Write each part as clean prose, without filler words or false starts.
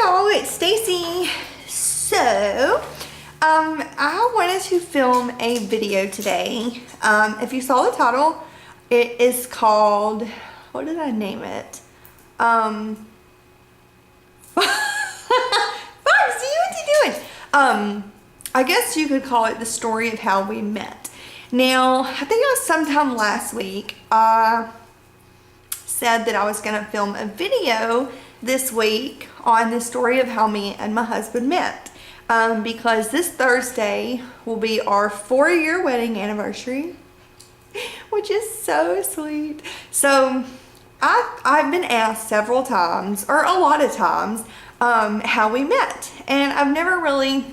y'all, it's Stacey. So, I wanted to film a video today. If you saw the title, it is called, what did I name it? Foxy, what you doing? I guess you could call it the story of how we met. Now, I think it was sometime last week, I said that I was going to film a video this week on the story of how me and my husband met. Because this Thursday will be our 4-year wedding anniversary, which is so sweet. So I've been asked several times, or a lot of times, how we met. And I've never really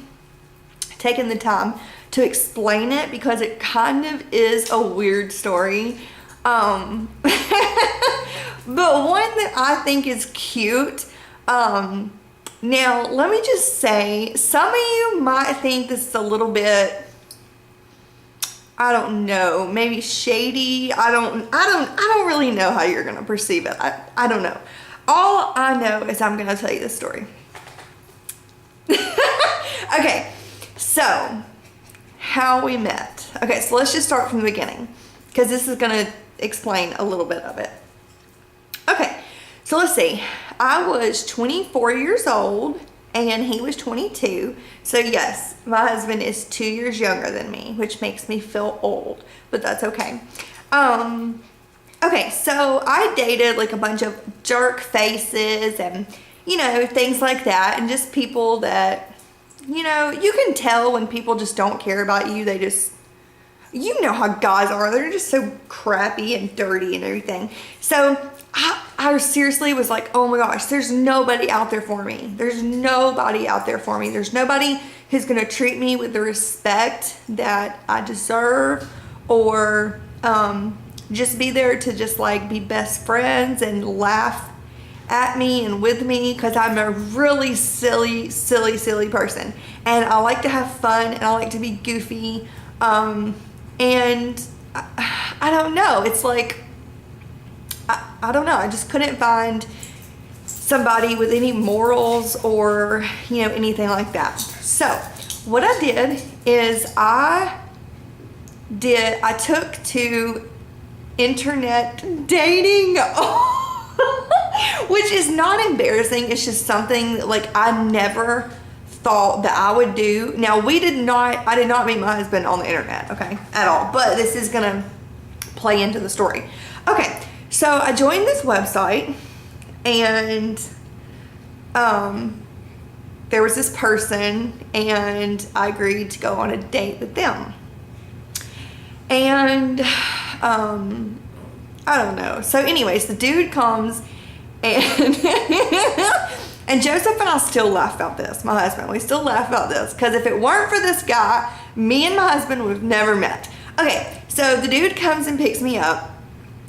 taken the time to explain it because it kind of is a weird story. But one that I think is cute. Now, let me just say, some of you might think this is a little bit, I don't know, maybe shady. I don't really know how you're gonna perceive it. I don't know. All I know is I'm gonna tell you this story. Okay, so how we met. Okay, so let's just start from the beginning because this is gonna explain a little bit of it. Okay, so let's see. I was 24 years old and he was 22. So yes, my husband is 2 years younger than me, which makes me feel old, but that's okay. Okay, so I dated like a bunch of jerk faces and, you know, things like that. And just people that, you know, you can tell when people just don't care about you. They just, you know how guys are. They're just so crappy and dirty and everything. So I seriously was like, oh my gosh, there's nobody out there for me. There's nobody out there for me. There's nobody who's gonna treat me with the respect that I deserve, or just be there to just like be best friends and laugh at me and with me, because I'm a really silly person. And I like to have fun and I like to be goofy. And I don't know, it's like, I don't know, I just couldn't find somebody with any morals or, you know, anything like that. So what I did is I took to internet dating, which is not embarrassing. It's just something like I never thought that I would do. Now I did not meet my husband on the internet, okay, at all, but this is gonna play into the story. Okay, so I joined this website and there was this person and I agreed to go on a date with them. And I don't know. So anyways, the dude comes and and Joseph and I still laugh about this, my husband. We still laugh about this because if it weren't for this guy, me and my husband would have never met. Okay, so the dude comes and picks me up.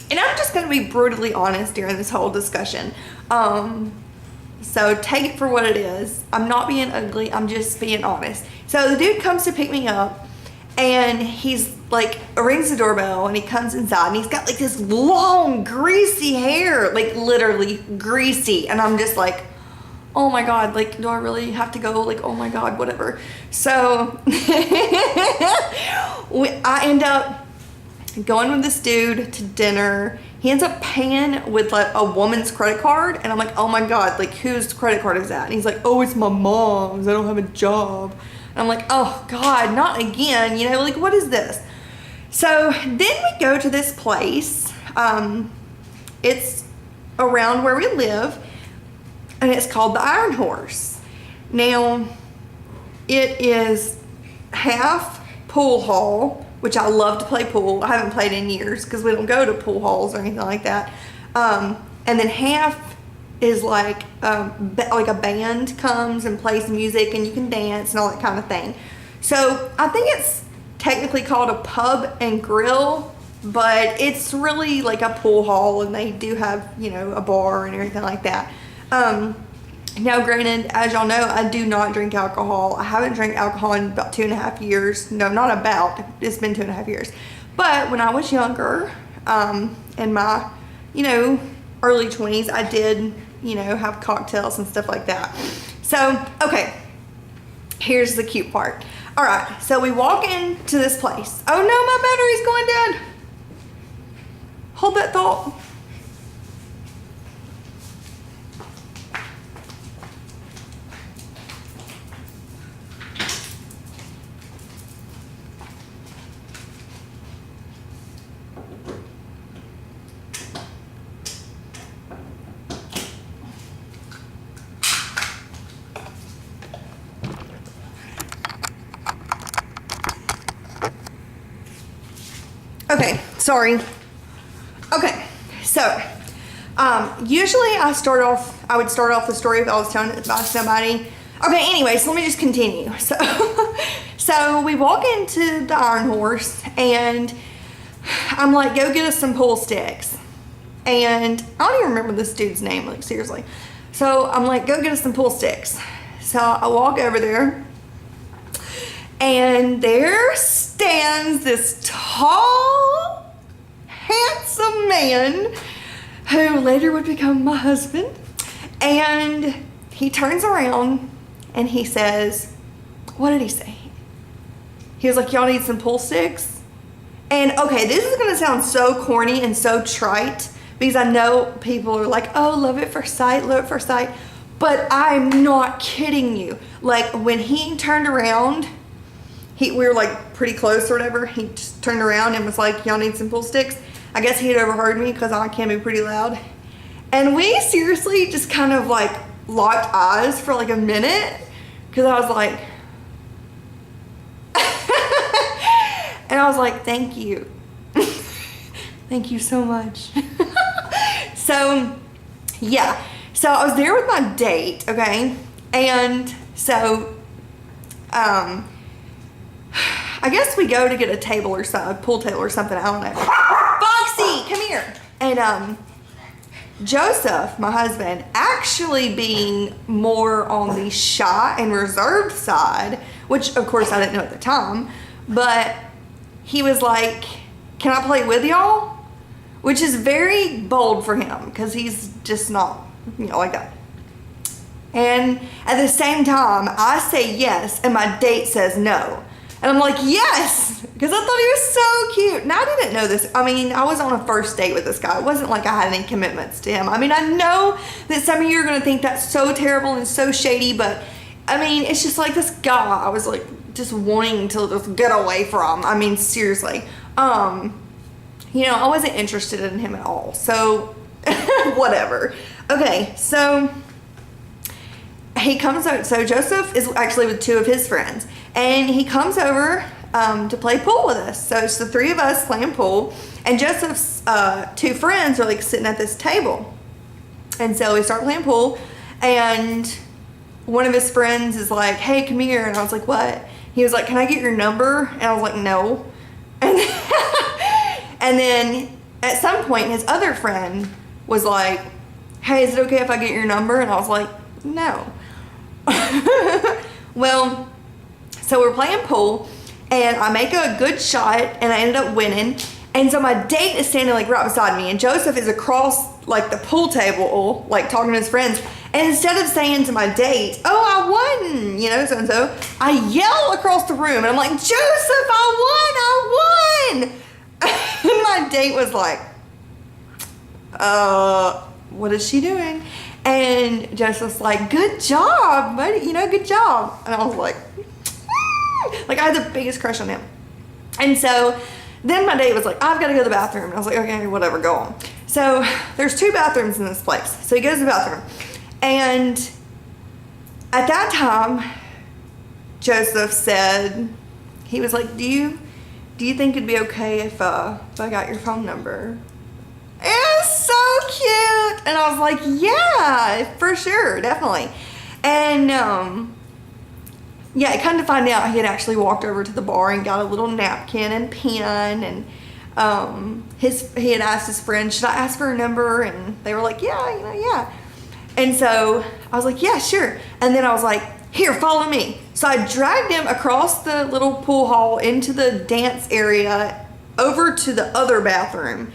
And I'm just going to be brutally honest during this whole discussion. So take it for what it is. I'm not being ugly. I'm just being honest. So the dude comes to pick me up and he's like, rings the doorbell and he comes inside and he's got like this long greasy hair, like literally greasy. And I'm just like, oh my God, like, do I really have to go? Like, oh my God, whatever. So I end up going with this dude to dinner. He ends up paying with like a woman's credit card, and I'm like, oh my God, like whose credit card is that? And he's like, oh, it's my mom's, I don't have a job. And I'm like, oh God, not again, you know, like what is this? So then we go to this place. It's around where we live and it's called the Iron Horse. Now it is half pool hall, which I love to play pool. I haven't played in years because we don't go to pool halls or anything like that. And then half is like a band comes and plays music and you can dance and all that kind of thing. So I think it's technically called a pub and grill, but it's really like a pool hall and they do have, you know, a bar and everything like that. Now granted, as y'all know, I do not drink alcohol. I haven't drank alcohol in about 2.5 years. No, not about, it's been 2.5 years. But when I was younger, in my, you know, early 20s, I did, you know, have cocktails and stuff like that. So, okay, here's the cute part. All right, so we walk into this place. Oh no, my battery's going dead. Hold that thought. Okay, sorry. Okay, so usually I would start off the story if I was telling it by somebody. Okay, anyways, let me just continue. So we walk into the Iron Horse and I'm like, go get us some pool sticks. And I don't even remember this dude's name, like seriously. So I'm like, go get us some pool sticks. So I walk over there and there stands this tall, handsome man who later would become my husband. And he turns around and he says, what did he say? He was like, y'all need some pool sticks? And okay, this is gonna sound so corny and so trite because I know people are like, oh, love at first sight, but I'm not kidding you. Like when he turned around, we were like pretty close or whatever. He just turned around and was like, y'all need some pool sticks? I guess he had overheard me because I can be pretty loud. And we seriously just kind of like locked eyes for like a minute because I was like, and I was like, thank you. Thank you so much. So, yeah. So I was there with my date, okay? And so, I guess we go to get a table or something, a pool table or something, I don't know. Foxy, come here. And Joseph, my husband, actually being more on the shy and reserved side, which of course I didn't know at the time, but he was like, can I play with y'all? Which is very bold for him because he's just not, like that. And at the same time, I say yes and my date says no. And I'm like, yes, because I thought he was so cute. And I didn't know this. I mean, I was on a first date with this guy. It wasn't like I had any commitments to him. I mean, I know that some of you are going to think that's so terrible and so shady, but I mean, it's just like this guy I was like just wanting to just get away from. I mean, seriously. I wasn't interested in him at all. So, whatever. Okay, so he comes out. So Joseph is actually with two of his friends. And he comes over to play pool with us. So it's the three of us playing pool. And Joseph's two friends are like sitting at this table. And so we start playing pool. And one of his friends is like, hey, come here. And I was like, what? He was like, can I get your number? And I was like, no. And, and then at some point, his other friend was like, hey, is it okay if I get your number? And I was like, no. Well, so we're playing pool and I make a good shot and I ended up winning. And so my date is standing like right beside me and Joseph is across like the pool table, like talking to his friends. And instead of saying to my date, oh, I won, so-and-so, I yell across the room and I'm like, Joseph, I won. And my date was like, what is she doing? And Joseph's like, good job, buddy, good job. And I was like, like I had the biggest crush on him. And so then my date was like, I've got to go to the bathroom. And I was like, okay, whatever, go on. So there's two bathrooms in this place. So he goes to the bathroom. And at that time, Joseph said, he was like, do you think it'd be okay if I got your phone number? It was so cute. And I was like, yeah, for sure, definitely. And I come to find out he had actually walked over to the bar and got a little napkin and pen, and he had asked his friend, should I ask for her number? And they were like, yeah. And so I was like, yeah, sure. And then I was like, here, follow me. So I dragged him across the little pool hall into the dance area over to the other bathroom.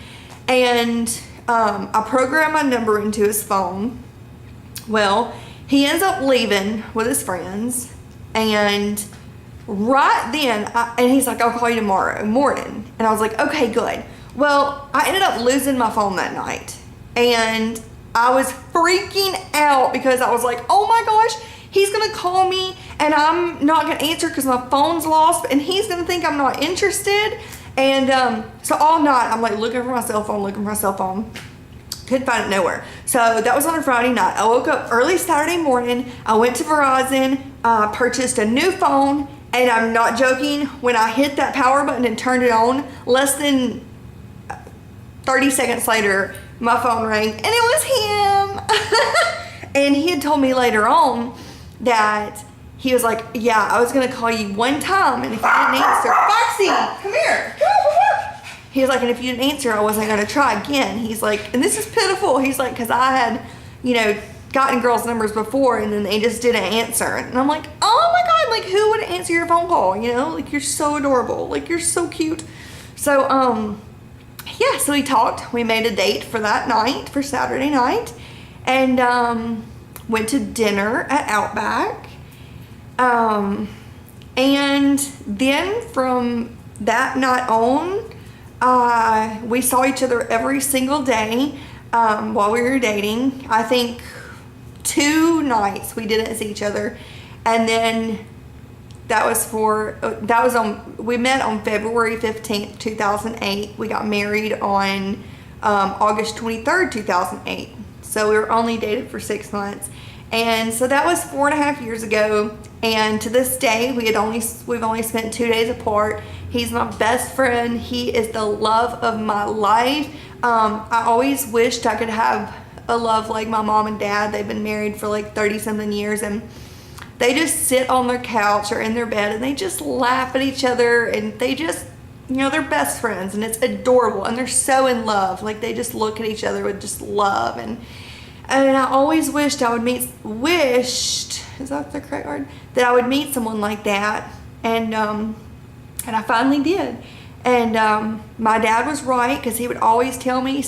And I programmed my number into his phone. Well, he ends up leaving with his friends, and right then, and he's like, I'll call you tomorrow morning. And I was like, okay, good. Well, I ended up losing my phone that night, and I was freaking out because I was like, oh my gosh, he's gonna call me and I'm not gonna answer because my phone's lost, and he's gonna think I'm not interested. And so all night I'm like looking for my cell phone, couldn't find it nowhere. So that was on a Friday night. I woke up early Saturday morning. I went to Verizon, purchased a new phone, and I'm not joking, when I hit that power button and turned it on, less than 30 seconds later, my phone rang, and it was him. And he had told me later on that he was like, yeah, I was gonna call you one time, and if you didn't answer, Foxy, come here. He was like, and if you didn't answer, I wasn't gonna try again. He's like, and this is pitiful. He's like, because I had, you know, gotten girls' numbers before, and then they just didn't answer. And I'm like, oh my God, like who would answer your phone call? You know, like you're so adorable, like you're so cute. So, yeah, so we talked. We made a date for that night, for Saturday night, and went to dinner at Outback. And then from that night on, we saw each other every single day while we were dating. I think 2 nights we didn't see each other, and then we met on February 15th, 2008. We got married on August 23rd, 2008. So we were only dated for 6 months. And so that was 4.5 years ago. And to this day, we've only spent 2 days apart. He's my best friend. He is the love of my life. I always wished I could have a love like my mom and dad. They've been married for like 30 something years, and they just sit on their couch or in their bed and they just laugh at each other, and they just, you know, they're best friends, and it's adorable, and they're so in love. Like they just look at each other with just love, and I always wished I would is that the correct word? That I would meet someone like that, and I finally did. And my dad was right, because he would always tell me,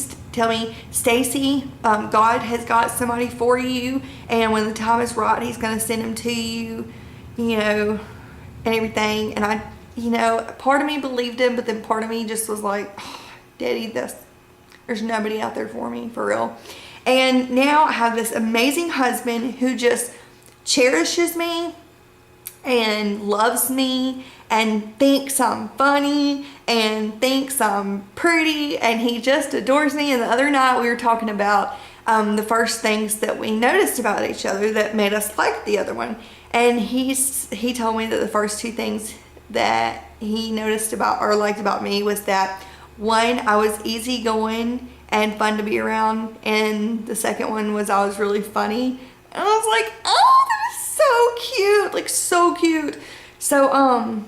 Stacey, God has got somebody for you, and when the time is right, he's going to send him to you, you know, and everything. And I, you know, part of me believed him, but then part of me just was like, oh, Daddy, there's nobody out there for me, for real. And now I have this amazing husband who just cherishes me and loves me and thinks I'm funny and thinks I'm pretty, and he just adores me. And the other night we were talking about the first things that we noticed about each other that made us like the other one. And he told me that the first 2 things that he noticed about or liked about me was that, one, I was easygoing and fun to be around, and the second one was I was really funny. And I was like, oh, that is so cute, like so cute. So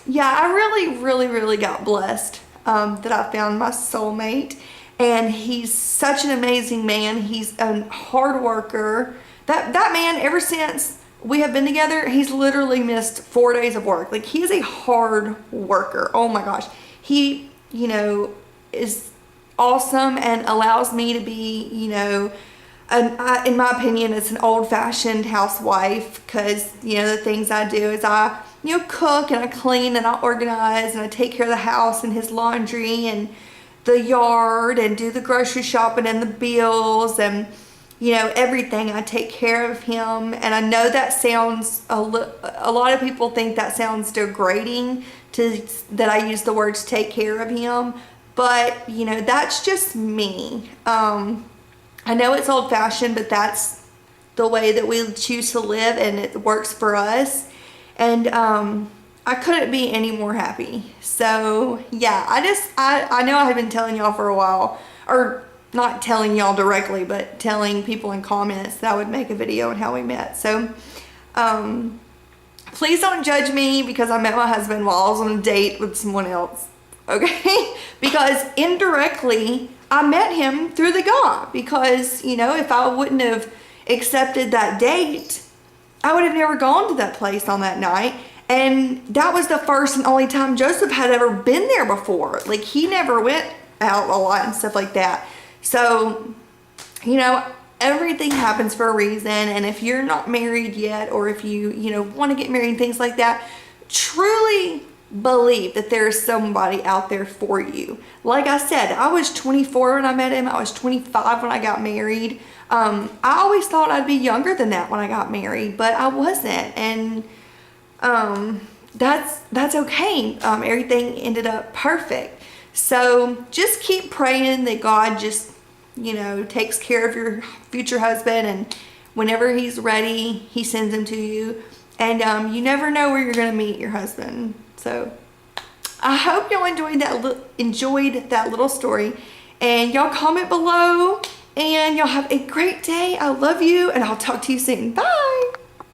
yeah, I really got blessed that I found my soulmate, and he's such an amazing man. He's a hard worker. That man, ever since we have been together, he's literally missed 4 days of work. Like, he is a hard worker. Oh my gosh. He, you know, is awesome and allows me to be, you know, in my opinion, it's an old-fashioned housewife, because, you know, the things I do is I, you know, cook and I clean and I organize and I take care of the house and his laundry and the yard and do the grocery shopping and the bills and, you know, everything. I take care of him. And I know that sounds, a lot of people think that sounds degrading that I use the words take care of him. But, you know, that's just me. I know it's old-fashioned, but that's the way that we choose to live, and it works for us. And I couldn't be any more happy. So, yeah, I know I have been telling y'all for a while, or not telling y'all directly, but telling people in comments that I would make a video on how we met. So, please don't judge me because I met my husband while I was on a date with someone else, okay? Because indirectly, I met him through the guy, because, you know, if I wouldn't have accepted that date, I would have never gone to that place on that night. And that was the first and only time Joseph had ever been there before. Like, he never went out a lot and stuff like that. So, you know, everything happens for a reason. And if you're not married yet, or if you want to get married and things like that, truly believe that there is somebody out there for you. Like I said, I was 24 when I met him. I was 25 when I got married. I always thought I'd be younger than that when I got married, but I wasn't. And that's okay. Everything ended up perfect. So just keep praying that God just, takes care of your future husband, and whenever he's ready, he sends him to you. And you never know where you're going to meet your husband. So I hope y'all enjoyed that little story. And y'all comment below. And y'all have a great day. I love you. And I'll talk to you soon. Bye.